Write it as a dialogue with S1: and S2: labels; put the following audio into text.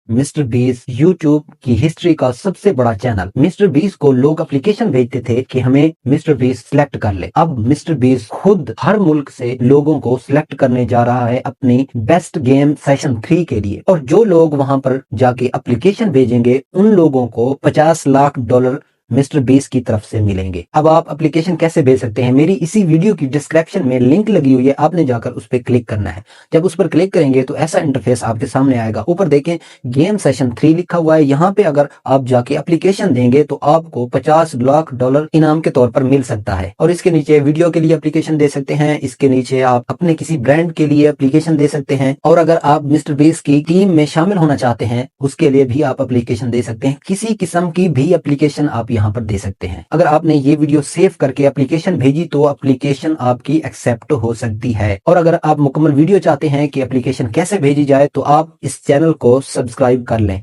S1: Mister बीस YouTube की history का सबसे बड़ा चैनल। मिस्टर बीस को लोग एप्लीकेशन भेजते थे कि हमें मिस्टर बीस सिलेक्ट कर ले। अब मिस्टर बीस खुद हर मुल्क से लोगों को सिलेक्ट करने जा रहा है अपनी बेस्ट गेम सेशन 3 के लिए, और जो लोग वहां पर जाके एप्लीकेशन भेजेंगे उन लोगों को $50 लाख मिस्टर बीस की तरफ से मिलेंगे। अब आप एप्लीकेशन कैसे भेज सकते हैं, मेरी इसी वीडियो की डिस्क्रिप्शन में लिंक लगी हुई है, आपने जाकर उस पर क्लिक करना है। जब उस पर क्लिक करेंगे तो ऐसा इंटरफेस आपके सामने आएगा। ऊपर देखें गेम सेशन 3 लिखा हुआ है, यहाँ पे अगर आप जाके एप्लीकेशन देंगे तो आपको $50 लाख इनाम के तौर पर मिल सकता है। और इसके नीचे वीडियो के लिए एप्लीकेशन दे सकते हैं, इसके नीचे आप अपने किसी ब्रांड के लिए एप्लीकेशन दे सकते हैं, और अगर आप मिस्टर बीस की टीम में शामिल होना चाहते हैं उसके लिए भी आप एप्लीकेशन दे सकते हैं। किसी किस्म की भी एप्लीकेशन आप यहाँ पर दे सकते हैं। अगर आपने ये वीडियो सेव करके एप्लीकेशन भेजी तो एप्लीकेशन आपकी एक्सेप्ट हो सकती है। और अगर आप मुकम्मल वीडियो चाहते हैं कि एप्लीकेशन कैसे भेजी जाए तो आप इस चैनल को सब्सक्राइब कर लें।